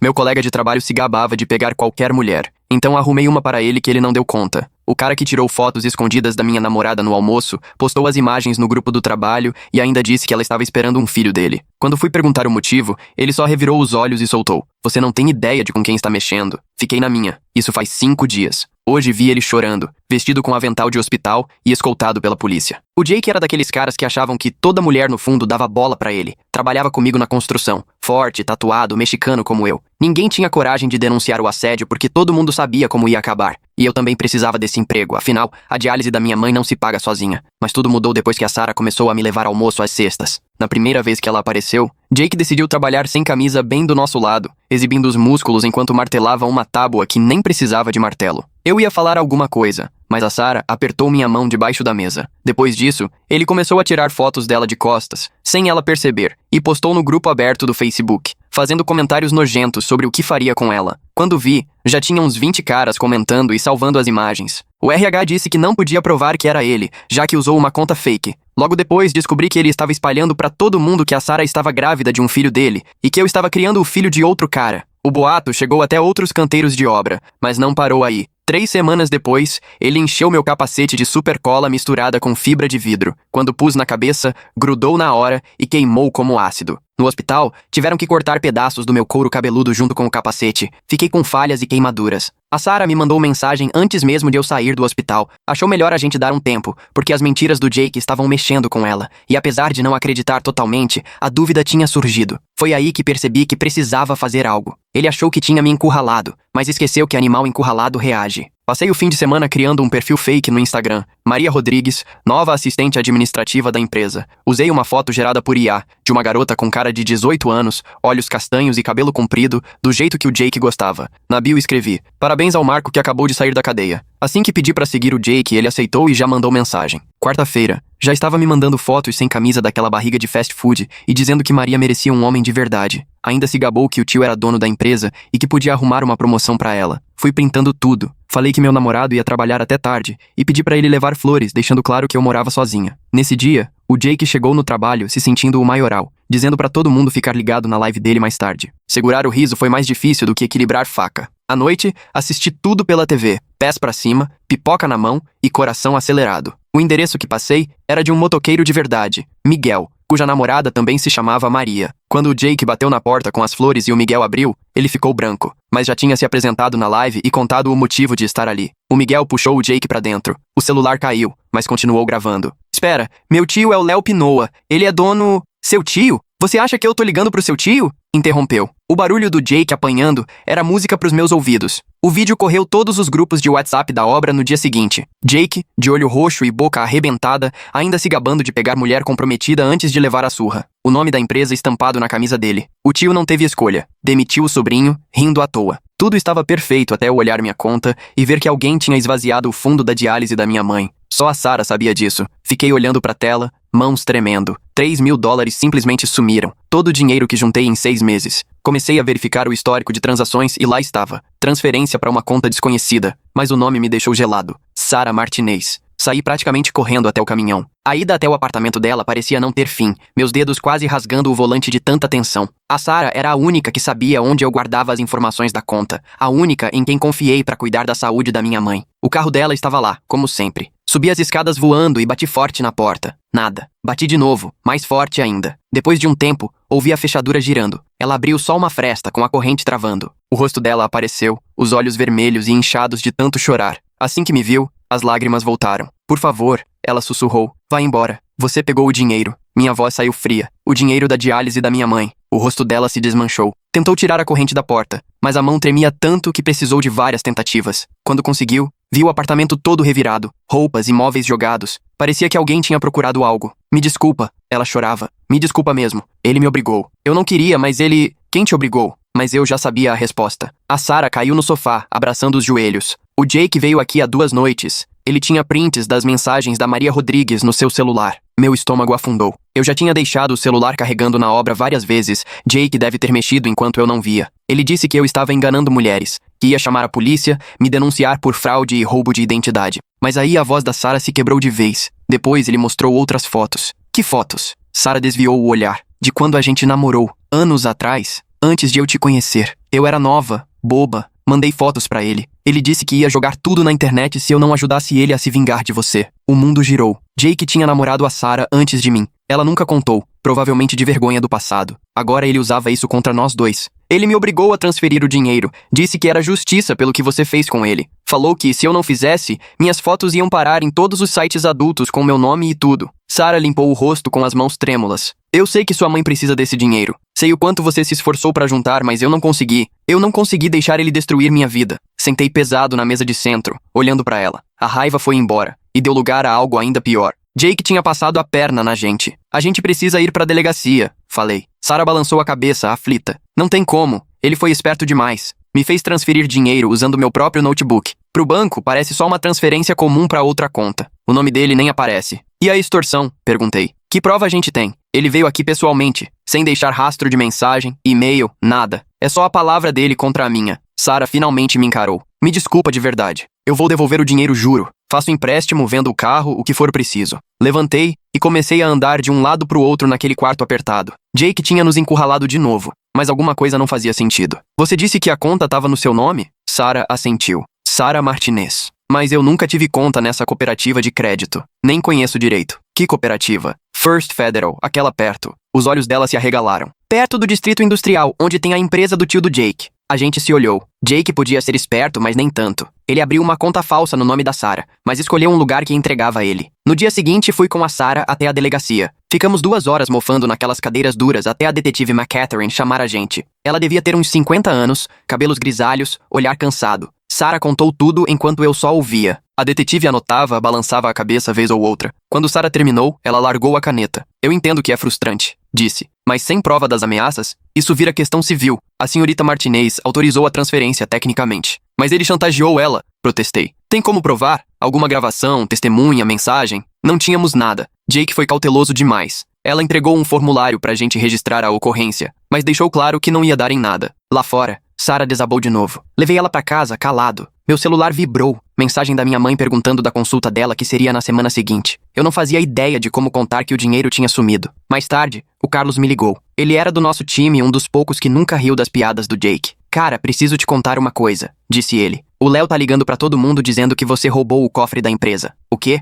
Meu colega de trabalho se gabava de pegar qualquer mulher, então arrumei uma para ele que ele não deu conta. O cara que tirou fotos escondidas da minha namorada no almoço postou as imagens no grupo do trabalho e ainda disse que ela estava esperando um filho dele. Quando fui perguntar o motivo, ele só revirou os olhos e soltou: "Você não tem ideia de com quem está mexendo." Fiquei na minha. Isso faz 5 dias. Hoje vi ele chorando, vestido com avental de hospital e escoltado pela polícia. O Jake era daqueles caras que achavam que toda mulher no fundo dava bola pra ele. Trabalhava comigo na construção. Forte, tatuado, mexicano como eu. Ninguém tinha coragem de denunciar o assédio porque todo mundo sabia como ia acabar. E eu também precisava desse emprego, afinal, a diálise da minha mãe não se paga sozinha. Mas tudo mudou depois que a Sarah começou a me levar almoço às sextas. Na primeira vez que ela apareceu, Jake decidiu trabalhar sem camisa bem do nosso lado, exibindo os músculos enquanto martelava uma tábua que nem precisava de martelo. Eu ia falar alguma coisa, mas a Sarah apertou minha mão debaixo da mesa. Depois disso, ele começou a tirar fotos dela de costas, sem ela perceber, e postou no grupo aberto do Facebook, fazendo comentários nojentos sobre o que faria com ela. Quando vi, já tinha uns 20 caras comentando e salvando as imagens. O RH disse que não podia provar que era ele, já que usou uma conta fake. Logo depois, descobri que ele estava espalhando pra todo mundo que a Sarah estava grávida de um filho dele e que eu estava criando o filho de outro cara. O boato chegou até outros canteiros de obra, mas não parou aí. 3 semanas depois, ele encheu meu capacete de super cola misturada com fibra de vidro. Quando pus na cabeça, grudou na hora e queimou como ácido. No hospital, tiveram que cortar pedaços do meu couro cabeludo junto com o capacete. Fiquei com falhas e queimaduras. A Sarah me mandou mensagem antes mesmo de eu sair do hospital. Achou melhor a gente dar um tempo, porque as mentiras do Jake estavam mexendo com ela. E apesar de não acreditar totalmente, a dúvida tinha surgido. Foi aí que percebi que precisava fazer algo. Ele achou que tinha me encurralado, mas esqueceu que animal encurralado reage. Passei o fim de semana criando um perfil fake no Instagram. Maria Rodrigues, nova assistente administrativa da empresa. Usei uma foto gerada por IA, de uma garota com cara de 18 anos, olhos castanhos e cabelo comprido, do jeito que o Jake gostava. Na bio escrevi: "Parabéns ao Marco que acabou de sair da cadeia." Assim que pedi pra seguir o Jake, ele aceitou e já mandou mensagem. Quarta-feira, já estava me mandando fotos sem camisa daquela barriga de fast food e dizendo que Maria merecia um homem de verdade. Ainda se gabou que o tio era dono da empresa e que podia arrumar uma promoção pra ela. Fui printando tudo. Falei que meu namorado ia trabalhar até tarde e pedi pra ele levar flores, deixando claro que eu morava sozinha. Nesse dia, o Jake chegou no trabalho se sentindo o maioral, dizendo pra todo mundo ficar ligado na live dele mais tarde. Segurar o riso foi mais difícil do que equilibrar faca. À noite, assisti tudo pela TV, pés pra cima, pipoca na mão e coração acelerado. O endereço que passei era de um motoqueiro de verdade, Miguel, cuja namorada também se chamava Maria. Quando o Jake bateu na porta com as flores e o Miguel abriu, ele ficou branco, mas já tinha se apresentado na live e contado o motivo de estar ali. O Miguel puxou o Jake pra dentro. O celular caiu, mas continuou gravando. "Espera, meu tio é o Léo Pinoa. Ele é dono..." "Seu tio? Você acha que eu tô ligando pro seu tio?" Interrompeu. O barulho do Jake apanhando era música pros meus ouvidos. O vídeo correu todos os grupos de WhatsApp da obra no dia seguinte. Jake, de olho roxo e boca arrebentada, ainda se gabando de pegar mulher comprometida antes de levar a surra. O nome da empresa estampado na camisa dele. O tio não teve escolha. Demitiu o sobrinho, rindo à toa. Tudo estava perfeito até eu olhar minha conta e ver que alguém tinha esvaziado o fundo da diálise da minha mãe. Só a Sarah sabia disso. Fiquei olhando pra tela, mãos tremendo. $3.000 simplesmente sumiram. Todo o dinheiro que juntei em 6 meses. Comecei a verificar o histórico de transações e lá estava. Transferência para uma conta desconhecida. Mas o nome me deixou gelado. Sarah Martinez. Saí praticamente correndo até o caminhão. A ida até o apartamento dela parecia não ter fim, meus dedos quase rasgando o volante de tanta tensão. A Sarah era a única que sabia onde eu guardava as informações da conta, a única em quem confiei para cuidar da saúde da minha mãe. O carro dela estava lá, como sempre. Subi as escadas voando e bati forte na porta. Nada. Bati de novo, mais forte ainda. Depois de um tempo, ouvi a fechadura girando. Ela abriu só uma fresta com a corrente travando. O rosto dela apareceu, os olhos vermelhos e inchados de tanto chorar. Assim que me viu, as lágrimas voltaram. "Por favor", ela sussurrou. "Vá embora. Você pegou o dinheiro." Minha voz saiu fria. O dinheiro da diálise da minha mãe. O rosto dela se desmanchou. Tentou tirar a corrente da porta, mas a mão tremia tanto que precisou de várias tentativas. Quando conseguiu, viu o apartamento todo revirado, roupas e móveis jogados. Parecia que alguém tinha procurado algo. "Me desculpa", ela chorava. "Me desculpa mesmo. Ele me obrigou. Eu não queria, mas ele..." "Quem te obrigou?" Mas eu já sabia a resposta. A Sarah caiu no sofá, abraçando os joelhos. "O Jake veio aqui há 2 noites. Ele tinha prints das mensagens da Maria Rodrigues no seu celular." Meu estômago afundou. Eu já tinha deixado o celular carregando na obra várias vezes. Jake deve ter mexido enquanto eu não via. Ele disse que eu estava enganando mulheres, que ia chamar a polícia, me denunciar por fraude e roubo de identidade. Mas aí a voz da Sarah se quebrou de vez. Depois ele mostrou outras fotos. "Que fotos?" Sarah desviou o olhar. "De quando a gente namorou, anos atrás, antes de eu te conhecer." Eu era nova, boba. Mandei fotos pra ele. Ele disse que ia jogar tudo na internet se eu não ajudasse ele a se vingar de você. O mundo girou. Jake tinha namorado a Sarah antes de mim. Ela nunca contou, provavelmente de vergonha do passado. Agora ele usava isso contra nós dois. Ele me obrigou a transferir o dinheiro. Disse que era justiça pelo que você fez com ele. Falou que, se eu não fizesse, minhas fotos iam parar em todos os sites adultos com meu nome e tudo. Sarah limpou o rosto com as mãos trêmulas. Eu sei que sua mãe precisa desse dinheiro. Sei o quanto você se esforçou pra juntar, mas eu não consegui. Eu não consegui deixar ele destruir minha vida. Sentei pesado na mesa de centro, olhando pra ela. A raiva foi embora, e deu lugar a algo ainda pior. Jake tinha passado a perna na gente. A gente precisa ir pra delegacia, falei. Sarah balançou a cabeça, aflita. Não tem como. Ele foi esperto demais. Me fez transferir dinheiro usando meu próprio notebook. Pro banco, parece só uma transferência comum pra outra conta. O nome dele nem aparece. E a extorsão? Perguntei. Que prova a gente tem? Ele veio aqui pessoalmente, sem deixar rastro de mensagem, e-mail, nada. É só a palavra dele contra a minha. Sarah finalmente me encarou. Me desculpa de verdade. Eu vou devolver o dinheiro, juro. Faço empréstimo, vendo o carro, o que for preciso. Levantei e comecei a andar de um lado pro outro naquele quarto apertado. Jake tinha nos encurralado de novo, mas alguma coisa não fazia sentido. Você disse que a conta estava no seu nome? Sarah assentiu. Sarah Martinez. Mas eu nunca tive conta nessa cooperativa de crédito. Nem conheço direito. Que cooperativa? First Federal, aquela perto. Os olhos dela se arregalaram. Perto do distrito industrial, onde tem a empresa do tio do Jake. A gente se olhou. Jake podia ser esperto, mas nem tanto. Ele abriu uma conta falsa no nome da Sarah, mas escolheu um lugar que entregava a ele. No dia seguinte, fui com a Sarah até a delegacia. Ficamos 2 horas mofando naquelas cadeiras duras até a detetive McCatherine chamar a gente. Ela devia ter uns 50 anos, cabelos grisalhos, olhar cansado. Sarah contou tudo enquanto eu só ouvia. A detetive anotava, balançava a cabeça vez ou outra. Quando Sarah terminou, ela largou a caneta. Eu entendo que é frustrante, disse. Mas sem prova das ameaças, isso vira questão civil. A senhorita Martinez autorizou a transferência tecnicamente. Mas ele chantageou ela, protestei. Tem como provar? Alguma gravação, testemunha, mensagem? Não tínhamos nada. Jake foi cauteloso demais. Ela entregou um formulário pra gente registrar a ocorrência, mas deixou claro que não ia dar em nada. Lá fora, Sarah desabou de novo. Levei ela pra casa, calado. Meu celular vibrou. Mensagem da minha mãe perguntando da consulta dela que seria na semana seguinte. Eu não fazia ideia de como contar que o dinheiro tinha sumido. Mais tarde, o Carlos me ligou. Ele era do nosso time, um dos poucos que nunca riu das piadas do Jake. Cara, preciso te contar uma coisa, disse ele. O Léo tá ligando pra todo mundo dizendo que você roubou o cofre da empresa. O quê?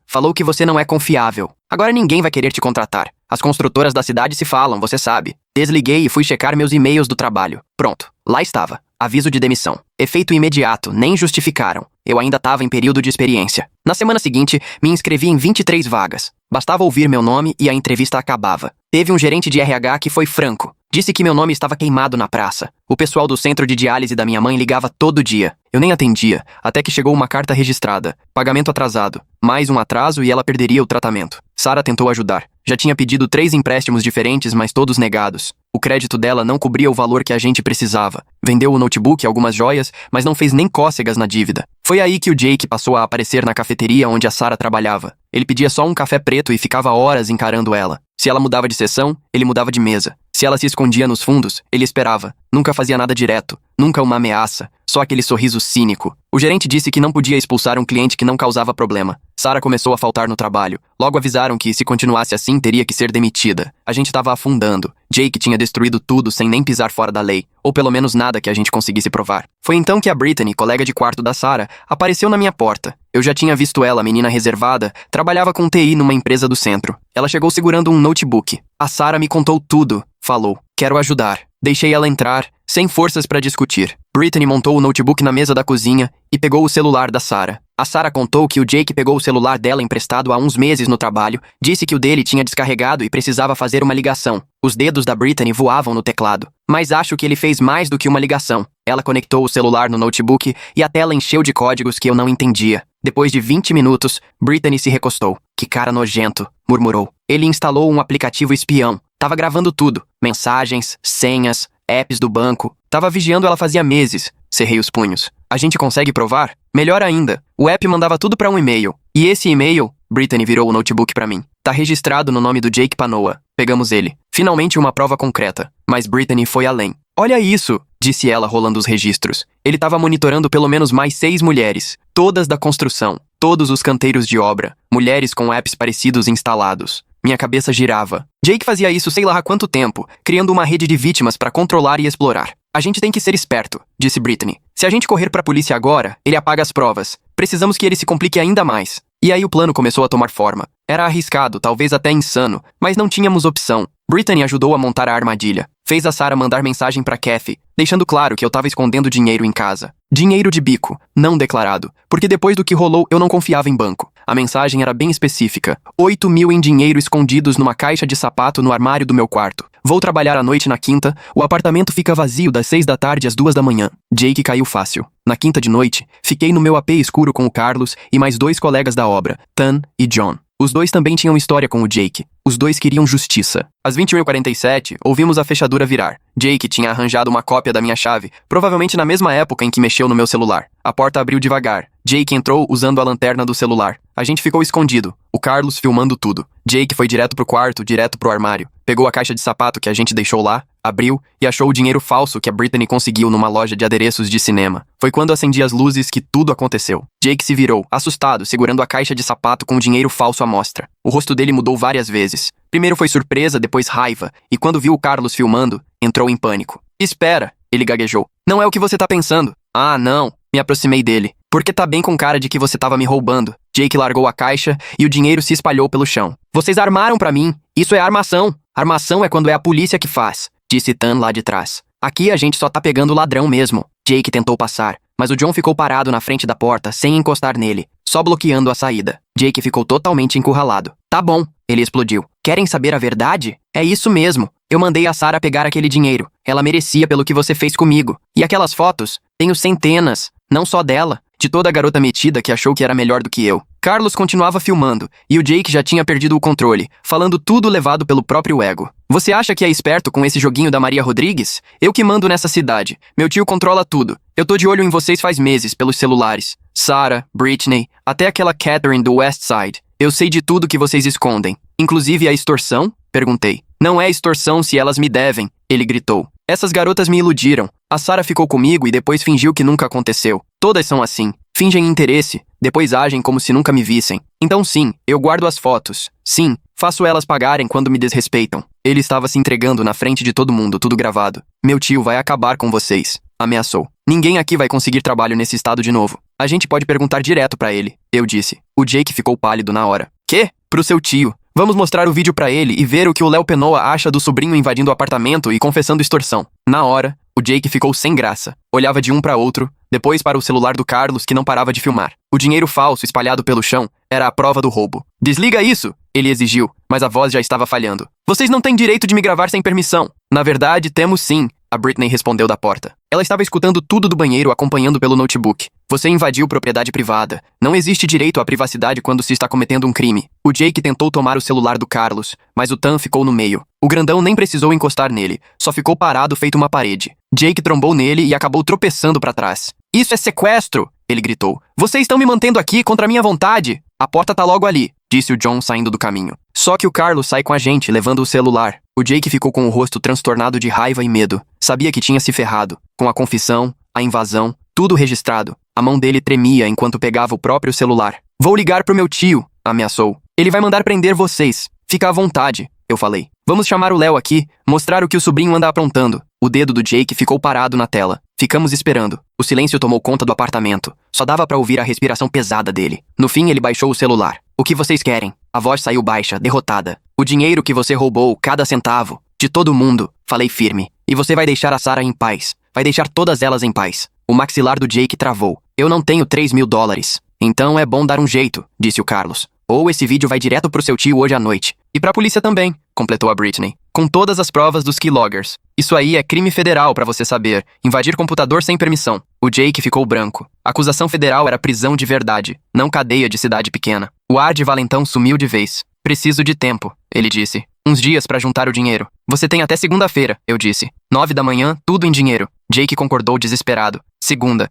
Falou que você não é confiável. Agora ninguém vai querer te contratar. As construtoras da cidade se falam, você sabe. Desliguei e fui checar meus e-mails do trabalho. Pronto, lá estava. Aviso de demissão. Efeito imediato, nem justificaram. Eu ainda estava em período de experiência. Na semana seguinte, me inscrevi em 23 vagas. Bastava ouvir meu nome e a entrevista acabava. Teve um gerente de RH que foi franco. Disse que meu nome estava queimado na praça. O pessoal do centro de diálise da minha mãe ligava todo dia. Eu nem atendia, até que chegou uma carta registrada. Pagamento atrasado. Mais um atraso e ela perderia o tratamento. Sarah tentou ajudar. Já tinha pedido 3 empréstimos diferentes, mas todos negados. O crédito dela não cobria o valor que a gente precisava. Vendeu o notebook e algumas joias, mas não fez nem cócegas na dívida. Foi aí que o Jake passou a aparecer na cafeteria onde a Sarah trabalhava. Ele pedia só um café preto e ficava horas encarando ela. Se ela mudava de seção, ele mudava de mesa. Se ela se escondia nos fundos, ele esperava. Nunca fazia nada direto. Nunca uma ameaça. Só aquele sorriso cínico. O gerente disse que não podia expulsar um cliente que não causava problema. Sarah começou a faltar no trabalho. Logo avisaram que, se continuasse assim, teria que ser demitida. A gente estava afundando. Jake tinha destruído tudo sem nem pisar fora da lei. Ou pelo menos nada que a gente conseguisse provar. Foi então que a Brittany, colega de quarto da Sarah, apareceu na minha porta. Eu já tinha visto ela, menina reservada, trabalhava com TI numa empresa do centro. Ela chegou segurando um notebook. A Sarah me contou tudo. Falou. Quero ajudar. Deixei ela entrar, sem forças para discutir. Brittany montou o notebook na mesa da cozinha e pegou o celular da Sarah. A Sarah contou que o Jake pegou o celular dela emprestado há uns meses no trabalho, disse que o dele tinha descarregado e precisava fazer uma ligação. Os dedos da Brittany voavam no teclado. Mas acho que ele fez mais do que uma ligação. Ela conectou o celular no notebook e a tela encheu de códigos que eu não entendia. Depois de 20 minutos, Brittany se recostou. Que cara nojento, murmurou. Ele instalou um aplicativo espião. Tava gravando tudo. Mensagens, senhas, apps do banco. Tava vigiando ela fazia meses. Cerrei os punhos. A gente consegue provar? Melhor ainda, o app mandava tudo pra um e-mail. E esse e-mail, Brittany virou o notebook pra mim. Tá registrado no nome do Jake Panoa. Pegamos ele. Finalmente uma prova concreta. Mas Brittany foi além. Olha isso, disse ela rolando os registros. Ele tava monitorando pelo menos mais 6 mulheres. Todas da construção. Todos os canteiros de obra. Mulheres com apps parecidos instalados. Minha cabeça girava. Jake fazia isso sei lá há quanto tempo, criando uma rede de vítimas para controlar e explorar. A gente tem que ser esperto, disse Brittany. Se a gente correr pra polícia agora, ele apaga as provas. Precisamos que ele se complique ainda mais. E aí o plano começou a tomar forma. Era arriscado, talvez até insano, mas não tínhamos opção. Brittany ajudou a montar a armadilha. Fez a Sarah mandar mensagem pra Kathy, deixando claro que eu tava escondendo dinheiro em casa. Dinheiro de bico, não declarado, porque depois do que rolou eu não confiava em banco. A mensagem era bem específica. 8 mil em dinheiro escondidos numa caixa de sapato no armário do meu quarto. Vou trabalhar à noite na quinta, o apartamento fica vazio das 6 da tarde às 2 da manhã. Jake caiu fácil. Na quinta de noite, fiquei no meu AP escuro com o Carlos e mais 2 colegas da obra, Tan e John. Os dois também tinham história com o Jake. Os dois queriam justiça. Às 21h47, ouvimos a fechadura virar. Jake tinha arranjado uma cópia da minha chave, provavelmente na mesma época em que mexeu no meu celular. A porta abriu devagar. Jake entrou usando a lanterna do celular. A gente ficou escondido, o Carlos filmando tudo. Jake foi direto pro quarto, direto pro armário. Pegou a caixa de sapato que a gente deixou lá, abriu e achou o dinheiro falso que a Brittany conseguiu numa loja de adereços de cinema. Foi quando acendi as luzes que tudo aconteceu. Jake se virou, assustado, segurando a caixa de sapato com o dinheiro falso à mostra. O rosto dele mudou várias vezes. Primeiro foi surpresa, depois raiva, e quando viu o Carlos filmando, entrou em pânico. Espera, ele gaguejou. Não é o que você tá pensando. Ah, não. Me aproximei dele. Porque tá bem com cara de que você tava me roubando. Jake largou a caixa e o dinheiro se espalhou pelo chão. Vocês armaram pra mim. Isso é armação. Armação é quando é a polícia que faz, disse Tan lá de trás. Aqui a gente só tá pegando o ladrão mesmo. Jake tentou passar, mas o John ficou parado na frente da porta sem encostar nele, só bloqueando a saída. Jake ficou totalmente encurralado. Tá bom, ele explodiu. Querem saber a verdade? É isso mesmo. Eu mandei a Sarah pegar aquele dinheiro. Ela merecia pelo que você fez comigo. E aquelas fotos? Tenho centenas. Não só dela, de toda a garota metida que achou que era melhor do que eu. Carlos continuava filmando, e o Jake já tinha perdido o controle, falando tudo levado pelo próprio ego. Você acha que é esperto com esse joguinho da Maria Rodrigues? Eu que mando nessa cidade. Meu tio controla tudo. Eu tô de olho em vocês faz meses, pelos celulares. Sarah, Brittany, até aquela Catherine do West Side. Eu sei de tudo que vocês escondem. Inclusive a extorsão? Perguntei. Não é extorsão se elas me devem, ele gritou. Essas garotas me iludiram. A Sarah ficou comigo e depois fingiu que nunca aconteceu. Todas são assim. Fingem interesse, depois agem como se nunca me vissem. Então sim, eu guardo as fotos. Sim, faço elas pagarem quando me desrespeitam. Ele estava se entregando na frente de todo mundo, tudo gravado. Meu tio vai acabar com vocês, ameaçou. Ninguém aqui vai conseguir trabalho nesse estado de novo. A gente pode perguntar direto pra ele, eu disse. O Jake ficou pálido na hora. Quê? Pro seu tio. Vamos mostrar o vídeo pra ele e ver o que o Léo Penoa acha do sobrinho invadindo o apartamento e confessando extorsão. Na hora, o Jake ficou sem graça. Olhava de um pra outro, depois para o celular do Carlos que não parava de filmar. O dinheiro falso espalhado pelo chão era a prova do roubo. Desliga isso! Ele exigiu, mas a voz já estava falhando. Vocês não têm direito de me gravar sem permissão. Na verdade, temos sim, a Brittany respondeu da porta. Ela estava escutando tudo do banheiro acompanhando pelo notebook. Você invadiu propriedade privada. Não existe direito à privacidade quando se está cometendo um crime. O Jake tentou tomar o celular do Carlos, mas o Tan ficou no meio. O grandão nem precisou encostar nele, só ficou parado feito uma parede. Jake trombou nele e acabou tropeçando para trás. Isso é sequestro! Ele gritou. Vocês estão me mantendo aqui contra a minha vontade. A porta tá logo ali, disse o John saindo do caminho. Só que o Carlos sai com a gente, levando o celular. O Jake ficou com o rosto transtornado de raiva e medo. Sabia que tinha se ferrado. Com a confissão, a invasão, tudo registrado. A mão dele tremia enquanto pegava o próprio celular. Vou ligar pro meu tio, ameaçou. Ele vai mandar prender vocês. Fica à vontade, eu falei. Vamos chamar o Léo aqui, mostrar o que o sobrinho anda aprontando. O dedo do Jake ficou parado na tela. Ficamos esperando. O silêncio tomou conta do apartamento. Só dava pra ouvir a respiração pesada dele. No fim, ele baixou o celular. O que vocês querem? A voz saiu baixa, derrotada. O dinheiro que você roubou, cada centavo. De todo mundo. Falei firme. E você vai deixar a Sarah em paz. Vai deixar todas elas em paz. O maxilar do Jake travou. Eu não tenho 3 mil dólares. Então é bom dar um jeito, disse o Carlos. Ou esse vídeo vai direto pro seu tio hoje à noite. E pra polícia também, completou a Brittany. Com todas as provas dos keyloggers. Isso aí é crime federal, pra você saber. Invadir computador sem permissão. O Jake ficou branco. A acusação federal era prisão de verdade, não cadeia de cidade pequena. O ar de valentão sumiu de vez. Preciso de tempo, ele disse. Uns dias pra juntar o dinheiro. Você tem até segunda-feira, eu disse. 9 da manhã, tudo em dinheiro. Jake concordou desesperado. Segunda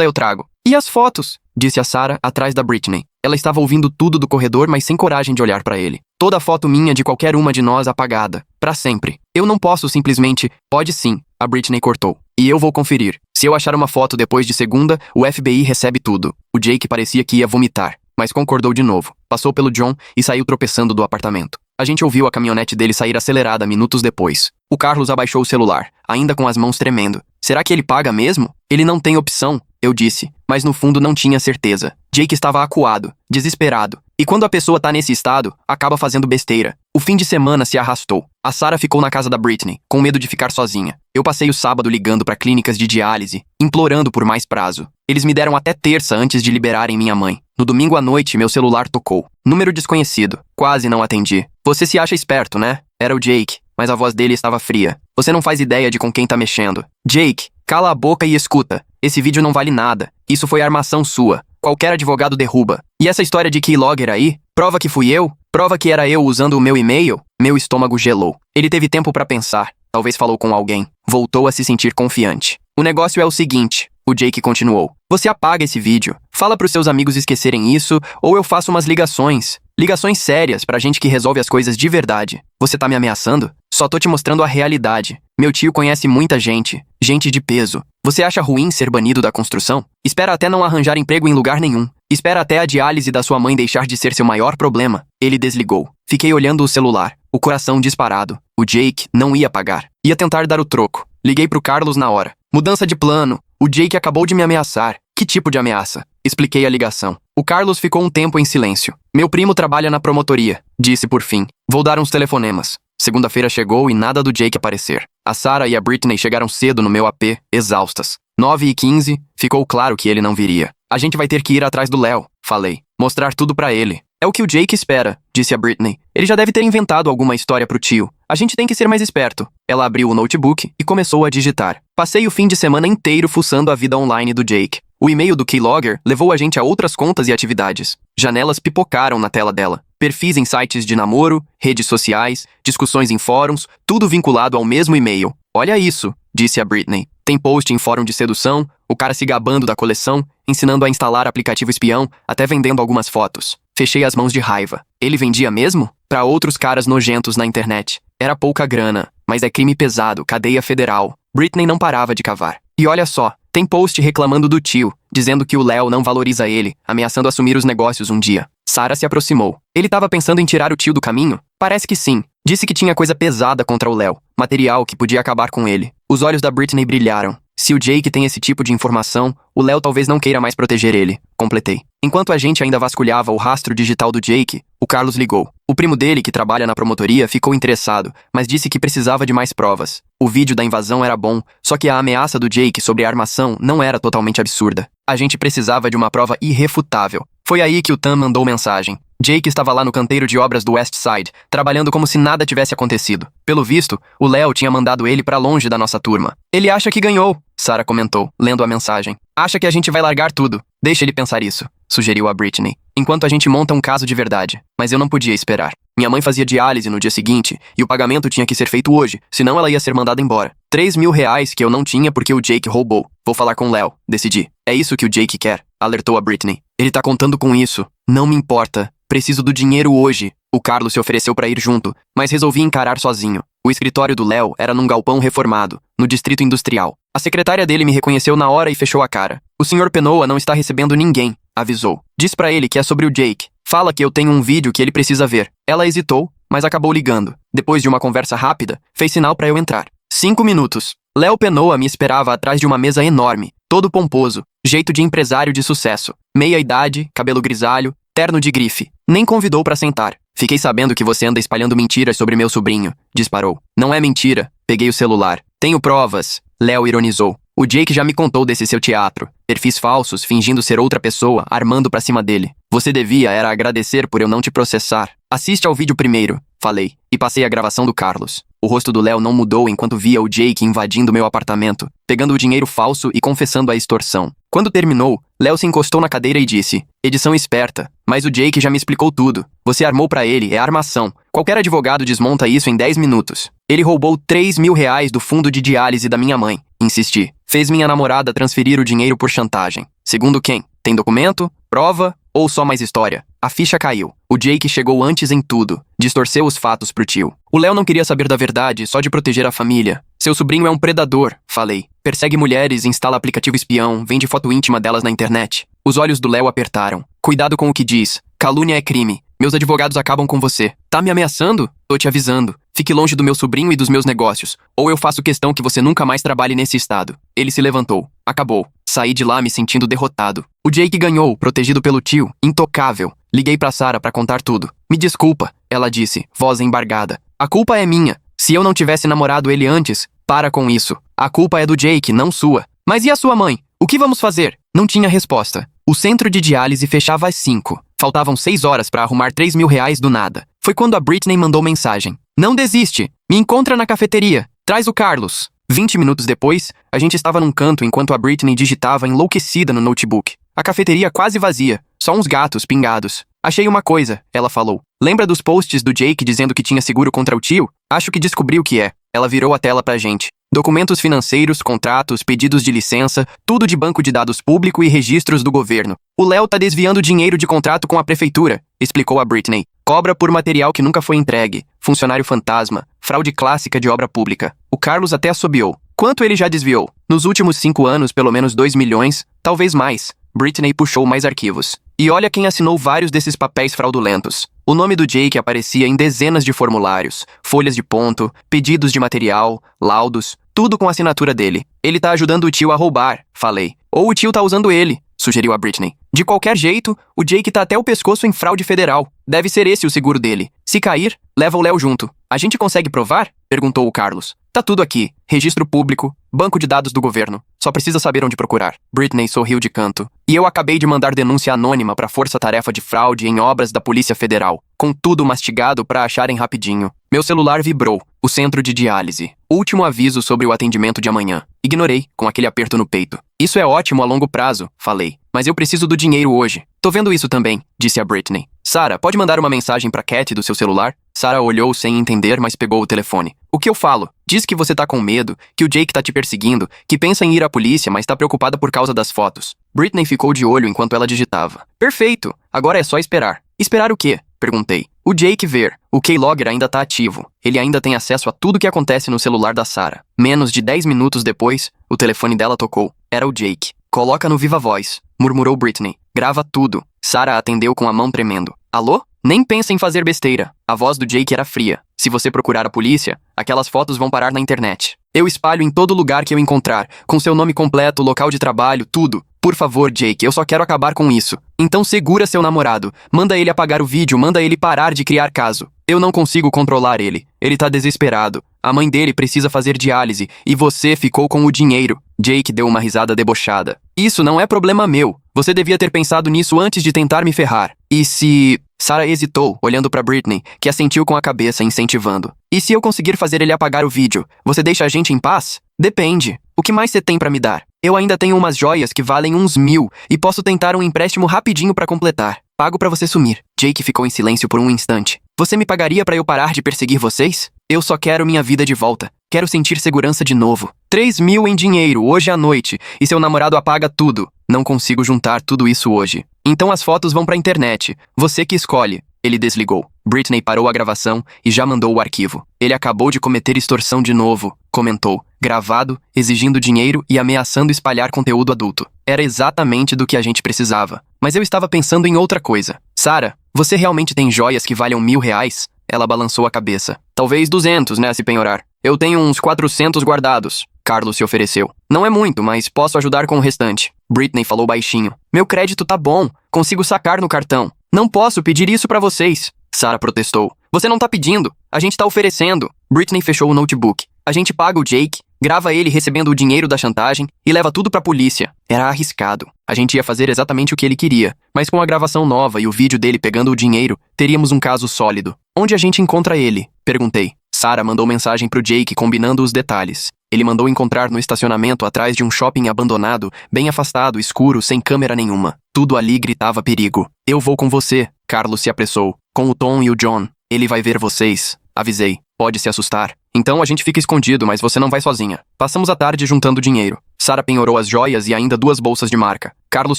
eu trago. E as fotos? Disse a Sarah, atrás da Brittany. Ela estava ouvindo tudo do corredor, mas sem coragem de olhar pra ele. Toda foto minha de qualquer uma de nós apagada. Pra sempre. Eu não posso simplesmente... Pode sim, a Brittany cortou. E eu vou conferir. Se eu achar uma foto depois de segunda, o FBI recebe tudo. O Jake parecia que ia vomitar, mas concordou de novo. Passou pelo John e saiu tropeçando do apartamento. A gente ouviu a caminhonete dele sair acelerada minutos depois. O Carlos abaixou o celular, ainda com as mãos tremendo. Será que ele paga mesmo? Ele não tem opção, eu disse, mas no fundo não tinha certeza. Jake estava acuado, desesperado. E quando a pessoa tá nesse estado, acaba fazendo besteira. O fim de semana se arrastou. A Sarah ficou na casa da Britney, com medo de ficar sozinha. Eu passei o sábado ligando para clínicas de diálise, implorando por mais prazo. Eles me deram até terça antes de liberarem minha mãe. No domingo à noite, meu celular tocou. Número desconhecido. Quase não atendi. Você se acha esperto, né? Era o Jake, mas a voz dele estava fria. Você não faz ideia de com quem tá mexendo. Jake, cala a boca e escuta. Esse vídeo não vale nada. Isso foi armação sua. Qualquer advogado derruba. E essa história de keylogger aí? Prova que fui eu? Prova que era eu usando o meu e-mail? Meu estômago gelou. Ele teve tempo pra pensar. Talvez falou com alguém. Voltou a se sentir confiante. O negócio é o seguinte, o Jake continuou. Você apaga esse vídeo. Fala pros seus amigos esquecerem isso, ou eu faço umas ligações. Ligações sérias pra gente que resolve as coisas de verdade. Você tá me ameaçando? Só tô te mostrando a realidade. Meu tio conhece muita gente. Gente de peso. Você acha ruim ser banido da construção? Espera até não arranjar emprego em lugar nenhum. Espera até a diálise da sua mãe deixar de ser seu maior problema. Ele desligou. Fiquei olhando o celular, o coração disparado. O Jake não ia pagar. Ia tentar dar o troco. Liguei pro Carlos na hora. Mudança de plano. O Jake acabou de me ameaçar. Que tipo de ameaça? Expliquei a ligação. O Carlos ficou um tempo em silêncio. Meu primo trabalha na promotoria, disse por fim. Vou dar uns telefonemas. Segunda-feira chegou e nada do Jake aparecer. A Sarah e a Britney chegaram cedo no meu AP, exaustas. 9h15, ficou claro que ele não viria. A gente vai ter que ir atrás do Léo, falei. Mostrar tudo pra ele. É o que o Jake espera, disse a Britney. Ele já deve ter inventado alguma história pro tio. A gente tem que ser mais esperto. Ela abriu o notebook e começou a digitar. Passei o fim de semana inteiro fuçando a vida online do Jake. O e-mail do keylogger levou a gente a outras contas e atividades. Janelas pipocaram na tela dela. Perfis em sites de namoro, redes sociais, discussões em fóruns, tudo vinculado ao mesmo e-mail. Olha isso, disse a Britney. Tem post em fórum de sedução, o cara se gabando da coleção, ensinando a instalar aplicativo espião, até vendendo algumas fotos. Fechei as mãos de raiva. Ele vendia mesmo? Para outros caras nojentos na internet. Era pouca grana, mas é crime pesado, cadeia federal. Britney não parava de cavar. E olha só, tem post reclamando do tio, dizendo que o Léo não valoriza ele, ameaçando assumir os negócios um dia. Sarah se aproximou. Ele estava pensando em tirar o tio do caminho? Parece que sim. Disse que tinha coisa pesada contra o Léo, material que podia acabar com ele. Os olhos da Britney brilharam. Se o Jake tem esse tipo de informação, o Léo talvez não queira mais proteger ele. Completei. Enquanto a gente ainda vasculhava o rastro digital do Jake, o Carlos ligou. O primo dele, que trabalha na promotoria, ficou interessado, mas disse que precisava de mais provas. O vídeo da invasão era bom, só que a ameaça do Jake sobre a armação não era totalmente absurda. A gente precisava de uma prova irrefutável. Foi aí que o Tam mandou mensagem. Jake estava lá no canteiro de obras do West Side, trabalhando como se nada tivesse acontecido. Pelo visto, o Léo tinha mandado ele pra longe da nossa turma. Ele acha que ganhou, Sarah comentou, lendo a mensagem. Acha que a gente vai largar tudo. Deixa ele pensar isso, sugeriu a Britney, enquanto a gente monta um caso de verdade. Mas eu não podia esperar. Minha mãe fazia diálise no dia seguinte e o pagamento tinha que ser feito hoje, senão ela ia ser mandada embora. 3.000 reais que eu não tinha porque o Jake roubou. Vou falar com o Léo, decidi. É isso que o Jake quer, alertou a Britney. Ele tá contando com isso. Não me importa. Preciso do dinheiro hoje. O Carlos se ofereceu para ir junto, mas resolvi encarar sozinho. O escritório do Léo era num galpão reformado, no distrito industrial. A secretária dele me reconheceu na hora e fechou a cara. O Sr. Penoa não está recebendo ninguém, avisou. Diz pra ele que é sobre o Jake. Fala que eu tenho um vídeo que ele precisa ver. Ela hesitou, mas acabou ligando. Depois de uma conversa rápida, fez sinal para eu entrar. 5 minutos. Léo Penoa me esperava atrás de uma mesa enorme, todo pomposo, jeito de empresário de sucesso. Meia idade, cabelo grisalho, terno de grife. Nem convidou para sentar. Fiquei sabendo que você anda espalhando mentiras sobre meu sobrinho, disparou. Não é mentira. Peguei o celular. Tenho provas. Léo ironizou. O Jake já me contou desse seu teatro. Perfis falsos, fingindo ser outra pessoa, armando pra cima dele. Você devia era agradecer por eu não te processar. Assiste ao vídeo primeiro, falei, e passei a gravação do Carlos. O rosto do Léo não mudou enquanto via o Jake invadindo meu apartamento, pegando o dinheiro falso e confessando a extorsão. Quando terminou, Léo se encostou na cadeira e disse, edição esperta, mas o Jake já me explicou tudo. Você armou pra ele, é armação. Qualquer advogado desmonta isso em 10 minutos. Ele roubou 3.000 reais do fundo de diálise da minha mãe. Insisti. Fez minha namorada transferir o dinheiro por chantagem. Segundo quem? Tem documento? Prova? Ou só mais história? A ficha caiu. O Jake chegou antes em tudo. Distorceu os fatos pro tio. O Léo não queria saber da verdade, só de proteger a família. Seu sobrinho é um predador, falei. Persegue mulheres, instala aplicativo espião, vende foto íntima delas na internet. Os olhos do Léo apertaram. Cuidado com o que diz. Calúnia é crime. Meus advogados acabam com você. Tá me ameaçando? Tô te avisando. Fique longe do meu sobrinho e dos meus negócios, ou eu faço questão que você nunca mais trabalhe nesse estado. Ele se levantou. Acabou. Saí de lá me sentindo derrotado. O Jake ganhou, protegido pelo tio, intocável. Liguei pra Sarah pra contar tudo. Me desculpa, ela disse, voz embargada. A culpa é minha. Se eu não tivesse namorado ele antes, para com isso. A culpa é do Jake, não sua. Mas e a sua mãe? O que vamos fazer? Não tinha resposta. O centro de diálise fechava às 5. Faltavam 6 horas pra arrumar R$3.000 do nada. Foi quando a Britney mandou mensagem. Não desiste. Me encontra na cafeteria. Traz o Carlos. 20 minutos depois, a gente estava num canto enquanto a Britney digitava enlouquecida no notebook. A cafeteria quase vazia. Só uns gatos pingados. Achei uma coisa, ela falou. Lembra dos posts do Jake dizendo que tinha seguro contra o tio? Acho que descobri o que é. Ela virou a tela pra gente. Documentos financeiros, contratos, pedidos de licença, tudo de banco de dados público e registros do governo. O Léo tá desviando dinheiro de contrato com a prefeitura, explicou a Britney. Cobra por material que nunca foi entregue. Funcionário fantasma. Fraude clássica de obra pública. O Carlos até assobiou. Quanto ele já desviou? Nos últimos 5 anos, pelo menos 2 milhões, talvez mais. Britney puxou mais arquivos. E olha quem assinou vários desses papéis fraudulentos. O nome do Jake aparecia em dezenas de formulários, folhas de ponto, pedidos de material, laudos, tudo com a assinatura dele. Ele tá ajudando o tio a roubar, falei. Ou o tio tá usando ele, sugeriu a Britney. De qualquer jeito, o Jake tá até o pescoço em fraude federal. Deve ser esse o seguro dele. Se cair, leva o Léo junto. A gente consegue provar? Perguntou o Carlos. Tá tudo aqui. Registro público, banco de dados do governo. Só precisa saber onde procurar. Britney sorriu de canto. E eu acabei de mandar denúncia anônima pra Força-Tarefa de Fraude em Obras da Polícia Federal. Com tudo mastigado pra acharem rapidinho. Meu celular vibrou. O centro de diálise. Último aviso sobre o atendimento de amanhã. Ignorei, com aquele aperto no peito. Isso é ótimo a longo prazo, falei. Mas eu preciso do dinheiro hoje. Tô vendo isso também, disse a Britney. Sarah, pode mandar uma mensagem pra Cat do seu celular? Sarah olhou sem entender, mas pegou o telefone. O que eu falo? Diz que você tá com medo, que o Jake tá te perseguindo, que pensa em ir à polícia, mas tá preocupada por causa das fotos. Britney ficou de olho enquanto ela digitava. Perfeito! Agora é só esperar. Esperar o quê? Perguntei. O Jake ver. O keylogger ainda tá ativo. Ele ainda tem acesso a tudo que acontece no celular da Sarah. Menos de 10 minutos depois, o telefone dela tocou. Era o Jake. Coloca no viva voz, murmurou Britney. Grava tudo. Sarah atendeu com a mão tremendo. Alô? Nem pensa em fazer besteira. A voz do Jake era fria. Se você procurar a polícia, aquelas fotos vão parar na internet. Eu espalho em todo lugar que eu encontrar, com seu nome completo, local de trabalho, tudo. Por favor, Jake, eu só quero acabar com isso. Então segura seu namorado. Manda ele apagar o vídeo, manda ele parar de criar caso. Eu não consigo controlar ele. Ele tá desesperado. A mãe dele precisa fazer diálise, e você ficou com o dinheiro. Jake deu uma risada debochada. Isso não é problema meu. Você devia ter pensado nisso antes de tentar me ferrar. E se... Sarah hesitou, olhando pra Britney, que assentiu com a cabeça, incentivando. E se eu conseguir fazer ele apagar o vídeo, você deixa a gente em paz? Depende. O que mais você tem pra me dar? Eu ainda tenho umas joias que valem uns 1.000 e posso tentar um empréstimo rapidinho pra completar. Pago pra você sumir. Jake ficou em silêncio por um instante. Você me pagaria pra eu parar de perseguir vocês? Eu só quero minha vida de volta. Quero sentir segurança de novo. 3.000 em dinheiro, hoje à noite, e seu namorado apaga tudo. Não consigo juntar tudo isso hoje. Então as fotos vão pra internet. Você que escolhe. Ele desligou. Britney parou a gravação e já mandou o arquivo. Ele acabou de cometer extorsão de novo, comentou. Gravado, exigindo dinheiro e ameaçando espalhar conteúdo adulto. Era exatamente do que a gente precisava. Mas eu estava pensando em outra coisa. Sarah, você realmente tem joias que valham R$1.000? Ela balançou a cabeça. Talvez 200, né, se penhorar. Eu tenho uns 400 guardados. Carlos se ofereceu. Não é muito, mas posso ajudar com o restante. Britney falou baixinho. Meu crédito tá bom. Consigo sacar no cartão. Não posso pedir isso pra vocês. Sarah protestou. Você não tá pedindo. A gente tá oferecendo. Britney fechou o notebook. A gente paga o Jake, grava ele recebendo o dinheiro da chantagem e leva tudo pra polícia. Era arriscado. A gente ia fazer exatamente o que ele queria. Mas com a gravação nova e o vídeo dele pegando o dinheiro, teríamos um caso sólido. Onde a gente encontra ele? Perguntei. Sarah mandou mensagem pro Jake combinando os detalhes. Ele mandou encontrar no estacionamento atrás de um shopping abandonado, bem afastado, escuro, sem câmera nenhuma. Tudo ali gritava perigo. Eu vou com você, Carlos se apressou. Com o Tom e o John. Ele vai ver vocês. Avisei. Pode se assustar. Então a gente fica escondido, mas você não vai sozinha. Passamos a tarde juntando dinheiro. Sarah penhorou as joias e ainda 2 bolsas de marca. Carlos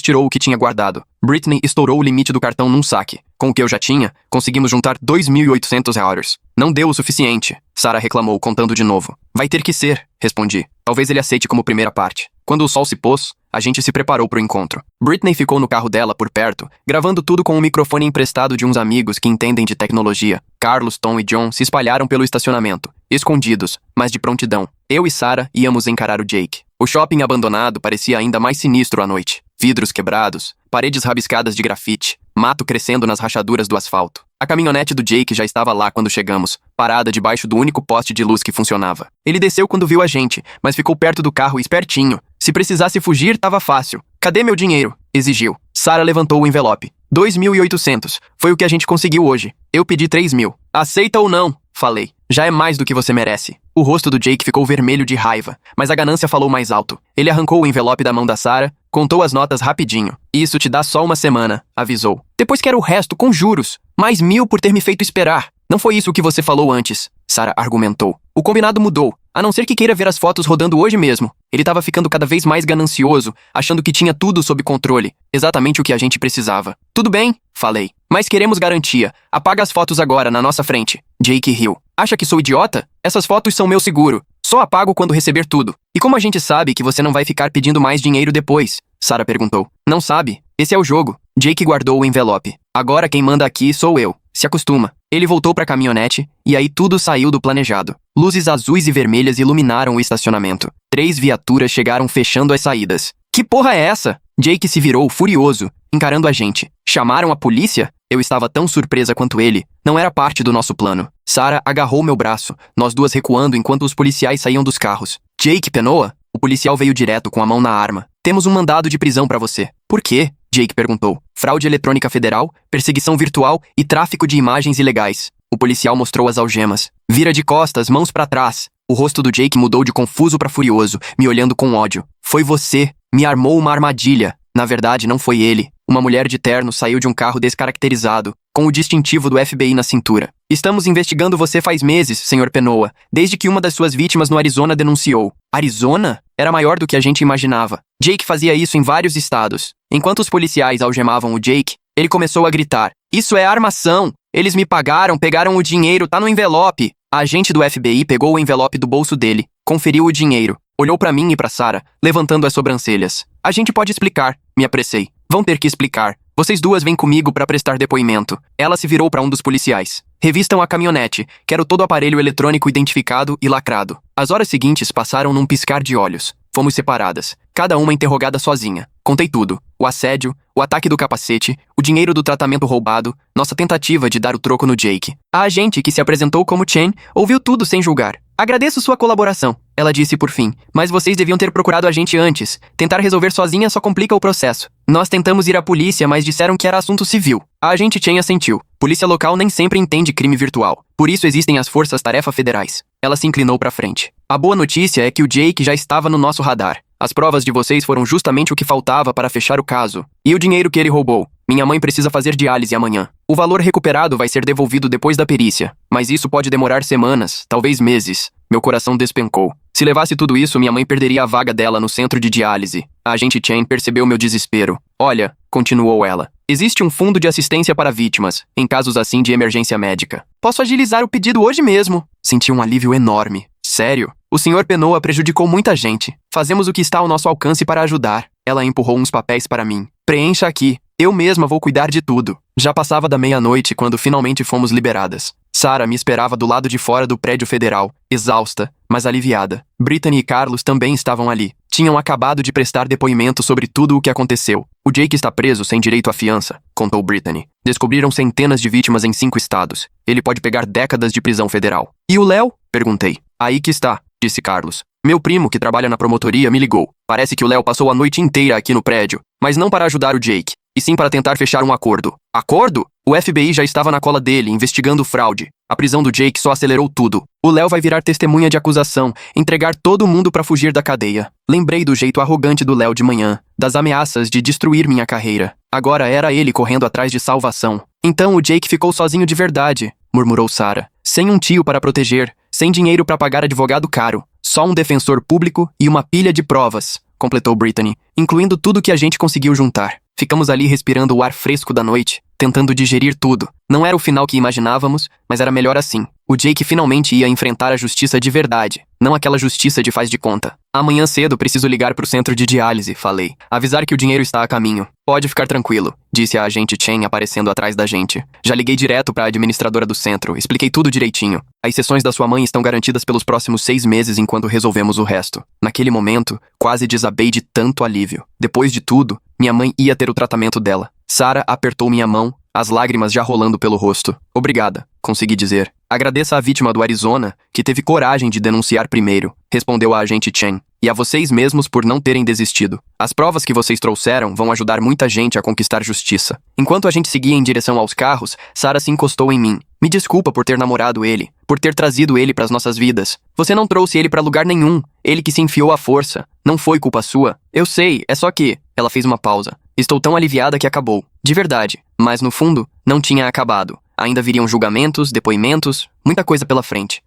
tirou o que tinha guardado. Britney estourou o limite do cartão num saque. Com o que eu já tinha, conseguimos juntar $2.800. Não deu o suficiente. Sarah reclamou, contando de novo. Vai ter que ser, respondi. Talvez ele aceite como primeira parte. Quando o sol se pôs, a gente se preparou para o encontro. Britney ficou no carro dela por perto, gravando tudo com um microfone emprestado de uns amigos que entendem de tecnologia. Carlos, Tom e John se espalharam pelo estacionamento, escondidos, mas de prontidão. Eu e Sarah íamos encarar o Jake. O shopping abandonado parecia ainda mais sinistro à noite. Vidros quebrados, paredes rabiscadas de grafite, mato crescendo nas rachaduras do asfalto. A caminhonete do Jake já estava lá quando chegamos, parada debaixo do único poste de luz que funcionava. Ele desceu quando viu a gente, mas ficou perto do carro espertinho. Se precisasse fugir, tava fácil. Cadê meu dinheiro? Exigiu. Sarah levantou o envelope. 2.800. Foi o que a gente conseguiu hoje. Eu pedi 3.000. Aceita ou não? Falei. Já é mais do que você merece. O rosto do Jake ficou vermelho de raiva, mas a ganância falou mais alto. Ele arrancou o envelope da mão da Sarah, contou as notas rapidinho. Isso te dá só uma semana, avisou. Depois quero o resto, com juros. Mais 1.000 por ter me feito esperar. Não foi isso que você falou antes, Sarah argumentou. O combinado mudou, a não ser que queira ver as fotos rodando hoje mesmo. Ele estava ficando cada vez mais ganancioso, achando que tinha tudo sob controle. Exatamente o que a gente precisava. Tudo bem, falei. Mas queremos garantia. Apaga as fotos agora, na nossa frente. Jake riu. Acha que sou idiota? Essas fotos são meu seguro. Só apago quando receber tudo. E como a gente sabe que você não vai ficar pedindo mais dinheiro depois? Sarah perguntou. Não sabe. Esse é o jogo. Jake guardou o envelope. Agora quem manda aqui sou eu. Se acostuma. Ele voltou para a caminhonete, e aí tudo saiu do planejado. Luzes azuis e vermelhas iluminaram o estacionamento. 3 viaturas chegaram fechando as saídas. Que porra é essa? Jake se virou furioso, encarando a gente. Chamaram a polícia? Eu estava tão surpresa quanto ele. Não era parte do nosso plano. Sarah agarrou meu braço, nós duas recuando enquanto os policiais saíam dos carros. Jake Penoa? O policial veio direto com a mão na arma. Temos um mandado de prisão para você. Por quê? Jake perguntou. Fraude eletrônica federal, perseguição virtual e tráfico de imagens ilegais. O policial mostrou as algemas. Vira de costas, mãos para trás. O rosto do Jake mudou de confuso para furioso, me olhando com ódio. Foi você. Me armou uma armadilha. Na verdade, não foi ele. Uma mulher de terno saiu de um carro descaracterizado, com o distintivo do FBI na cintura. Estamos investigando você faz meses, Sr. Penoa, desde que uma das suas vítimas no Arizona denunciou. Arizona? Era maior do que a gente imaginava. Jake fazia isso em vários estados. Enquanto os policiais algemavam o Jake, ele começou a gritar. Isso é armação! Eles me pagaram, pegaram o dinheiro, tá no envelope! A agente do FBI pegou o envelope do bolso dele, conferiu o dinheiro, olhou pra mim e pra Sarah, levantando as sobrancelhas. A gente pode explicar, me apressei. Vão ter que explicar. Vocês duas vêm comigo para prestar depoimento. Ela se virou para um dos policiais. Revistam a caminhonete. Quero todo o aparelho eletrônico identificado e lacrado. As horas seguintes passaram num piscar de olhos. Fomos separadas. Cada uma interrogada sozinha. Contei tudo. O assédio, o ataque do capacete, o dinheiro do tratamento roubado, nossa tentativa de dar o troco no Jake. A agente, que se apresentou como Chen, ouviu tudo sem julgar. Agradeço sua colaboração, ela disse por fim. Mas vocês deviam ter procurado a gente antes. Tentar resolver sozinha só complica o processo. Nós tentamos ir à polícia, mas disseram que era assunto civil. A agente Chen assentiu. Polícia local nem sempre entende crime virtual. Por isso existem as forças-tarefa federais. Ela se inclinou para frente. A boa notícia é que o Jake já estava no nosso radar. As provas de vocês foram justamente o que faltava para fechar o caso. E o dinheiro que ele roubou? Minha mãe precisa fazer diálise amanhã. O valor recuperado vai ser devolvido depois da perícia. Mas isso pode demorar semanas, talvez meses. Meu coração despencou. Se levasse tudo isso, minha mãe perderia a vaga dela no centro de diálise. A agente Chen percebeu meu desespero. Olha, continuou ela, existe um fundo de assistência para vítimas, em casos assim de emergência médica. Posso agilizar o pedido hoje mesmo. Senti um alívio enorme. Sério? O Sr. Penoa prejudicou muita gente. Fazemos o que está ao nosso alcance para ajudar. Ela empurrou uns papéis para mim. Preencha aqui. Eu mesma vou cuidar de tudo. Já passava da meia-noite quando finalmente fomos liberadas. Sarah me esperava do lado de fora do prédio federal, exausta, mas aliviada. Britney e Carlos também estavam ali. Tinham acabado de prestar depoimento sobre tudo o que aconteceu. O Jake está preso sem direito à fiança, contou Britney. Descobriram centenas de vítimas em 5 estados. Ele pode pegar décadas de prisão federal. E o Léo? Perguntei. Aí que está, disse Carlos. Meu primo, que trabalha na promotoria, me ligou. Parece que o Léo passou a noite inteira aqui no prédio, mas não para ajudar o Jake, e sim para tentar fechar um acordo. Acordo? O FBI já estava na cola dele, investigando fraude. A prisão do Jake só acelerou tudo. O Léo vai virar testemunha de acusação, entregar todo mundo para fugir da cadeia. Lembrei do jeito arrogante do Léo de manhã, das ameaças de destruir minha carreira. Agora era ele correndo atrás de salvação. Então o Jake ficou sozinho de verdade, murmurou Sarah. Sem um tio para proteger, sem dinheiro para pagar advogado caro. Só um defensor público e uma pilha de provas, completou Britney, incluindo tudo que a gente conseguiu juntar. Ficamos ali respirando o ar fresco da noite, tentando digerir tudo. Não era o final que imaginávamos, mas era melhor assim. O Jake finalmente ia enfrentar a justiça de verdade, não aquela justiça de faz de conta. Amanhã cedo preciso ligar pro centro de diálise, falei. Avisar que o dinheiro está a caminho. Pode ficar tranquilo, disse a agente Chen aparecendo atrás da gente. Já liguei direto pra administradora do centro, expliquei tudo direitinho. As sessões da sua mãe estão garantidas pelos próximos 6 meses enquanto resolvemos o resto. Naquele momento, quase desabei de tanto alívio. Depois de tudo, minha mãe ia ter o tratamento dela. Sarah apertou minha mão, as lágrimas já rolando pelo rosto. Obrigada, consegui dizer. Agradeça à vítima do Arizona, que teve coragem de denunciar primeiro, respondeu a agente Chen. E a vocês mesmos por não terem desistido. As provas que vocês trouxeram vão ajudar muita gente a conquistar justiça. Enquanto a gente seguia em direção aos carros, Sarah se encostou em mim. Me desculpa por ter namorado ele, por ter trazido ele pras nossas vidas. Você não trouxe ele pra lugar nenhum. Ele que se enfiou à força. Não foi culpa sua. Eu sei, é só que... Ela fez uma pausa. Estou tão aliviada que acabou. De verdade. Mas no fundo, não tinha acabado. Ainda viriam julgamentos, depoimentos, muita coisa pela frente.